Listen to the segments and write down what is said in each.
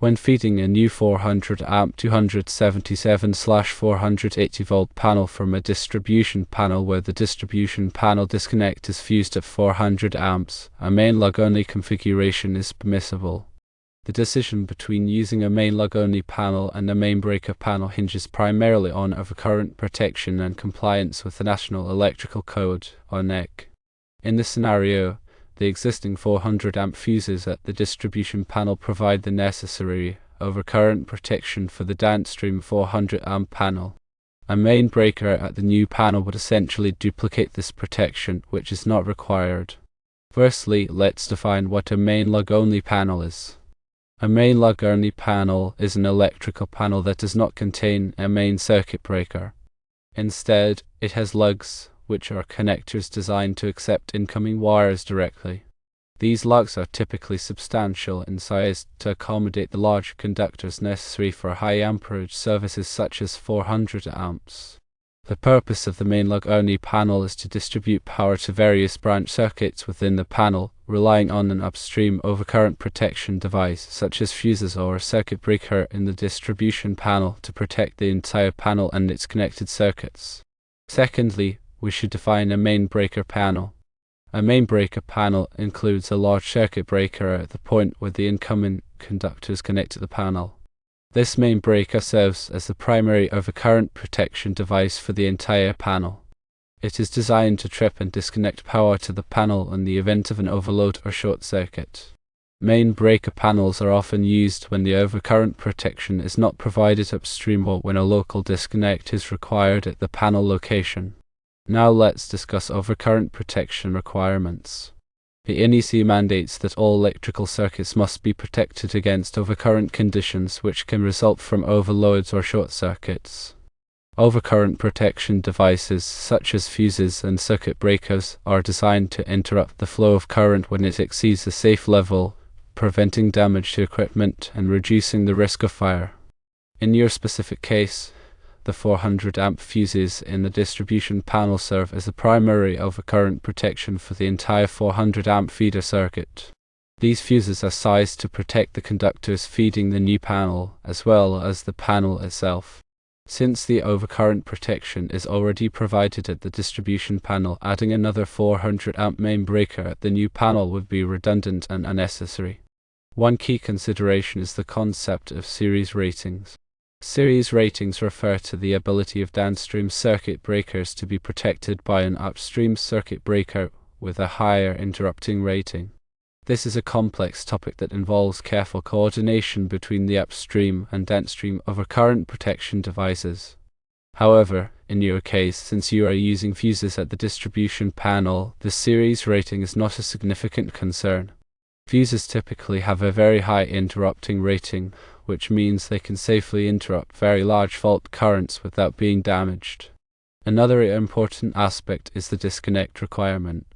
When feeding a new 400 amp 277/480 volt panel from a distribution panel where the distribution panel disconnect is fused at 400 amps, a main lug-only configuration is permissible. The decision between using a main lug-only panel and a main breaker panel hinges primarily on overcurrent protection and compliance with the National Electrical Code, or NEC. In this scenario, the existing 400 amp fuses at the distribution panel provide the necessary overcurrent protection for the downstream 400 amp panel. A main breaker at the new panel would essentially duplicate this protection, which is not required. Firstly, let's define what a main lug-only panel is. A main lug-only panel is an electrical panel that does not contain a main circuit breaker. Instead, it has lugs, which are connectors designed to accept incoming wires directly. These lugs are typically substantial in size to accommodate the large conductors necessary for high amperage services such as 400 amps. The purpose of the main lug-only panel is to distribute power to various branch circuits within the panel, relying on an upstream overcurrent protection device such as fuses or a circuit breaker in the distribution panel to protect the entire panel and its connected circuits. Secondly, we should define a main breaker panel. A main breaker panel includes a large circuit breaker at the point where the incoming conductors connect to the panel. This main breaker serves as the primary overcurrent protection device for the entire panel. It is designed to trip and disconnect power to the panel in the event of an overload or short circuit. Main breaker panels are often used when the overcurrent protection is not provided upstream or when a local disconnect is required at the panel location. Now let's discuss overcurrent protection requirements. The NEC mandates that all electrical circuits must be protected against overcurrent conditions which can result from overloads or short circuits. Overcurrent protection devices such as fuses and circuit breakers are designed to interrupt the flow of current when it exceeds a safe level, preventing damage to equipment and reducing the risk of fire. In your specific case, the 400 amp fuses in the distribution panel serve as the primary overcurrent protection for the entire 400 amp feeder circuit. These fuses are sized to protect the conductors feeding the new panel, as well as the panel itself. Since the overcurrent protection is already provided at the distribution panel, adding another 400 amp main breaker at the new panel would be redundant and unnecessary. One key consideration is the concept of series ratings. Series ratings refer to the ability of downstream circuit breakers to be protected by an upstream circuit breaker with a higher interrupting rating. This is a complex topic that involves careful coordination between the upstream and downstream overcurrent protection devices. However, in your case, since you are using fuses at the distribution panel, the series rating is not a significant concern. Fuses typically have a very high interrupting rating, which means they can safely interrupt very large fault currents without being damaged. Another important aspect is the disconnect requirement.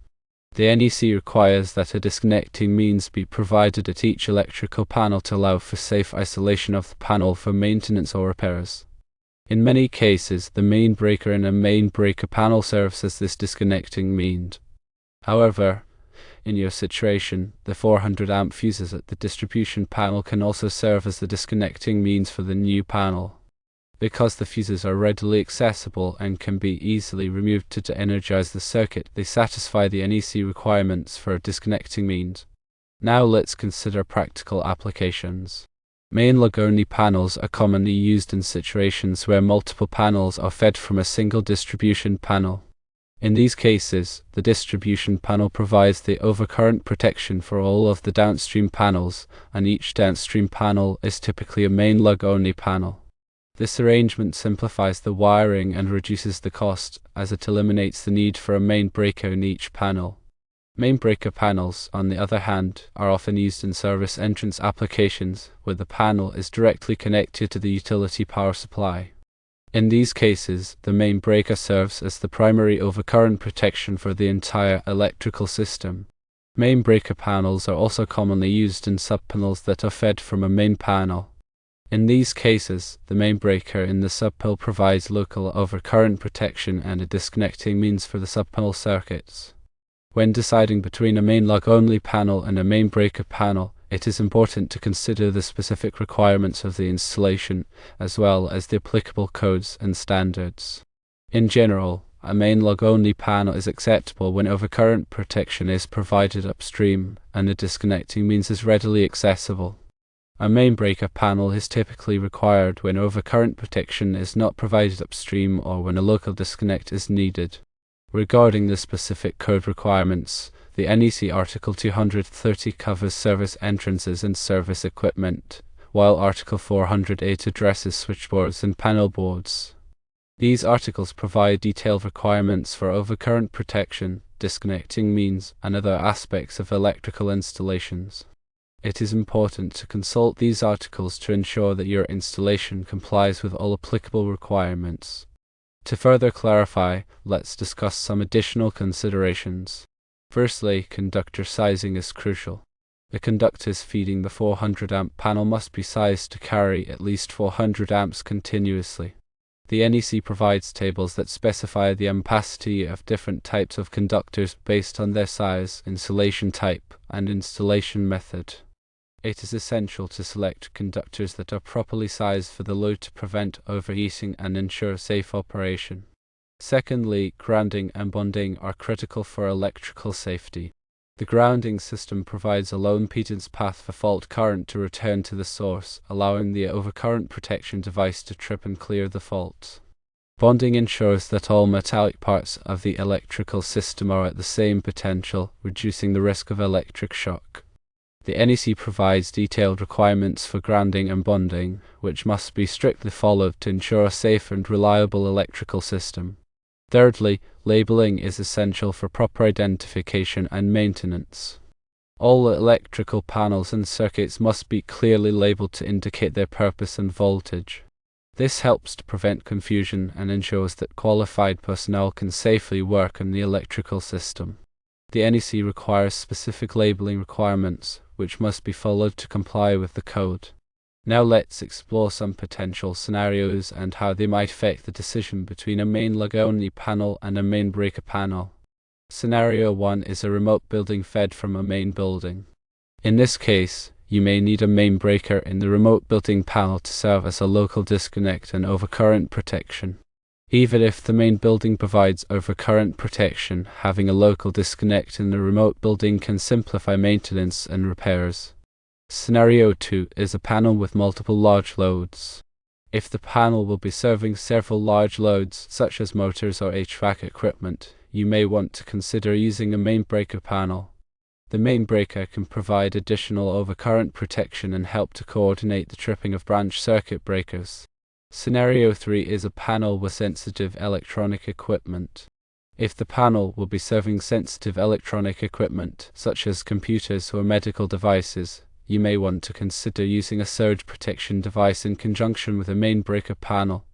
The NEC requires that a disconnecting means be provided at each electrical panel to allow for safe isolation of the panel for maintenance or repairs. In many cases, the main breaker in a main breaker panel serves as this disconnecting means. However, in your situation, the 400 amp fuses at the distribution panel can also serve as the disconnecting means for the new panel. Because the fuses are readily accessible and can be easily removed to energize the circuit, they satisfy the NEC requirements for a disconnecting means. Now let's consider practical applications. Main lug-only panels are commonly used in situations where multiple panels are fed from a single distribution panel. In these cases, the distribution panel provides the overcurrent protection for all of the downstream panels, and each downstream panel is typically a main lug-only panel. This arrangement simplifies the wiring and reduces the cost, as it eliminates the need for a main breaker in each panel. Main breaker panels, on the other hand, are often used in service entrance applications, where the panel is directly connected to the utility power supply. In these cases, the main breaker serves as the primary overcurrent protection for the entire electrical system. Main breaker panels are also commonly used in subpanels that are fed from a main panel. In these cases, the main breaker in the subpanel provides local overcurrent protection and a disconnecting means for the subpanel circuits. When deciding between a main lug-only panel and a main breaker panel, It is important to consider the specific requirements of the installation, as well as the applicable codes and standards. In general, a main lug-only panel is acceptable when overcurrent protection is provided upstream and the disconnecting means is readily accessible. A main breaker panel is typically required when overcurrent protection is not provided upstream or when a local disconnect is needed. Regarding the specific code requirements, the NEC Article 230 covers service entrances and service equipment, while Article 408 addresses switchboards and panel boards. These articles provide detailed requirements for overcurrent protection, disconnecting means, and other aspects of electrical installations. It is important to consult these articles to ensure that your installation complies with all applicable requirements. To further clarify, let's discuss some additional considerations. Firstly, conductor sizing is crucial. The conductors feeding the 400 amp panel must be sized to carry at least 400 amps continuously. The NEC provides tables that specify the ampacity of different types of conductors based on their size, insulation type, and installation method. It is essential to select conductors that are properly sized for the load to prevent overheating and ensure safe operation. Secondly, grounding and bonding are critical for electrical safety. The grounding system provides a low impedance path for fault current to return to the source, allowing the overcurrent protection device to trip and clear the fault. Bonding ensures that all metallic parts of the electrical system are at the same potential, reducing the risk of electric shock. The NEC provides detailed requirements for grounding and bonding, which must be strictly followed to ensure a safe and reliable electrical system. Thirdly, labeling is essential for proper identification and maintenance. All electrical panels and circuits must be clearly labeled to indicate their purpose and voltage. This helps to prevent confusion and ensures that qualified personnel can safely work on the electrical system. The NEC requires specific labeling requirements, which must be followed to comply with the code. Now let's explore some potential scenarios and how they might affect the decision between a main lug-only panel and a main breaker panel. Scenario 1 is a remote building fed from a main building. In this case, you may need a main breaker in the remote building panel to serve as a local disconnect and overcurrent protection. Even if the main building provides overcurrent protection, having a local disconnect in the remote building can simplify maintenance and repairs. Scenario 2 is a panel with multiple large loads. If the panel will be serving several large loads, such as motors or HVAC equipment, you may want to consider using a main breaker panel. The main breaker can provide additional overcurrent protection and help to coordinate the tripping of branch circuit breakers. Scenario 3 is a panel with sensitive electronic equipment. If the panel will be serving sensitive electronic equipment, such as computers or medical devices, you may want to consider using a surge protection device in conjunction with a main breaker panel.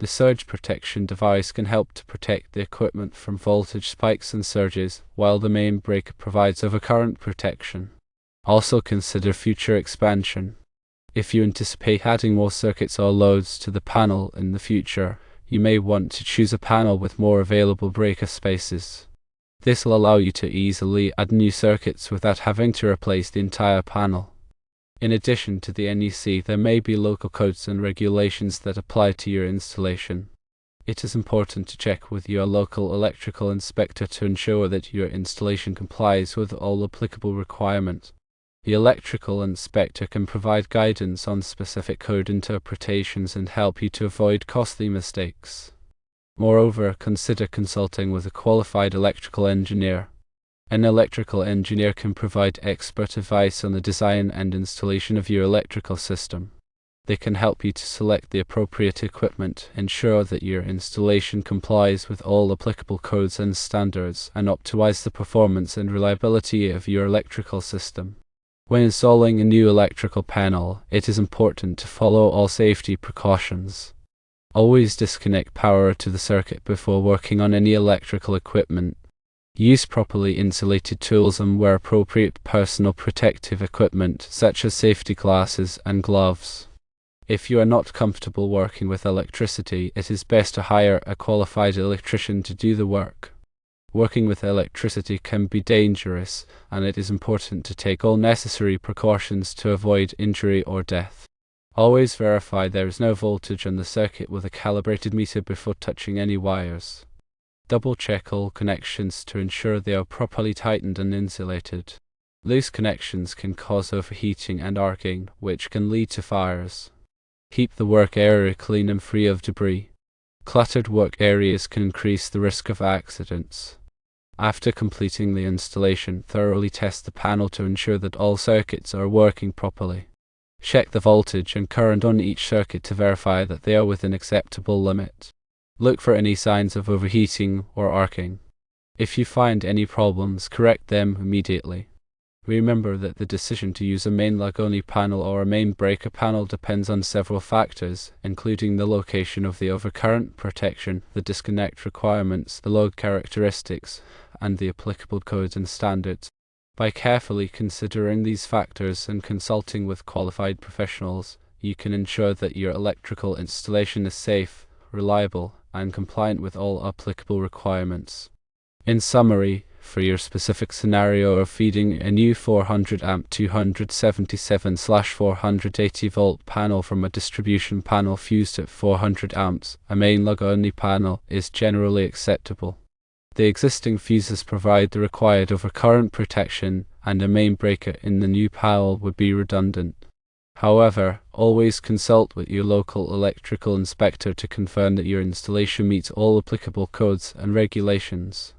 The surge protection device can help to protect the equipment from voltage spikes and surges, while the main breaker provides overcurrent protection. Also consider future expansion. If you anticipate adding more circuits or loads to the panel in the future, you may want to choose a panel with more available breaker spaces. This will allow you to easily add new circuits without having to replace the entire panel. In addition to the NEC, there may be local codes and regulations that apply to your installation. It is important to check with your local electrical inspector to ensure that your installation complies with all applicable requirements. The electrical inspector can provide guidance on specific code interpretations and help you to avoid costly mistakes. Moreover, consider consulting with a qualified electrical engineer. An electrical engineer can provide expert advice on the design and installation of your electrical system. They can help you to select the appropriate equipment, ensure that your installation complies with all applicable codes and standards, and optimize the performance and reliability of your electrical system. When installing a new electrical panel, it is important to follow all safety precautions. Always disconnect power to the circuit before working on any electrical equipment. Use properly insulated tools and wear appropriate personal protective equipment such as safety glasses and gloves. If you are not comfortable working with electricity, it is best to hire a qualified electrician to do the work. Working with electricity can be dangerous, and it is important to take all necessary precautions to avoid injury or death. Always verify there is no voltage on the circuit with a calibrated meter before touching any wires. Double check all connections to ensure they are properly tightened and insulated. Loose connections can cause overheating and arcing, which can lead to fires. Keep the work area clean and free of debris. Cluttered work areas can increase the risk of accidents. After completing the installation, thoroughly test the panel to ensure that all circuits are working properly. Check the voltage and current on each circuit to verify that they are within acceptable limit. Look for any signs of overheating or arcing. If you find any problems, correct them immediately. Remember that the decision to use a main lug-only panel or a main breaker panel depends on several factors, including the location of the overcurrent protection, the disconnect requirements, the load characteristics, and the applicable codes and standards. By carefully considering these factors and consulting with qualified professionals, you can ensure that your electrical installation is safe, reliable, and compliant with all applicable requirements. In summary, for your specific scenario of feeding a new 400 amp 277/480 volt panel from a distribution panel fused at 400 amps, a main lug-only panel is generally acceptable. The existing fuses provide the required overcurrent protection, and a main breaker in the new panel would be redundant. However, always consult with your local electrical inspector to confirm that your installation meets all applicable codes and regulations.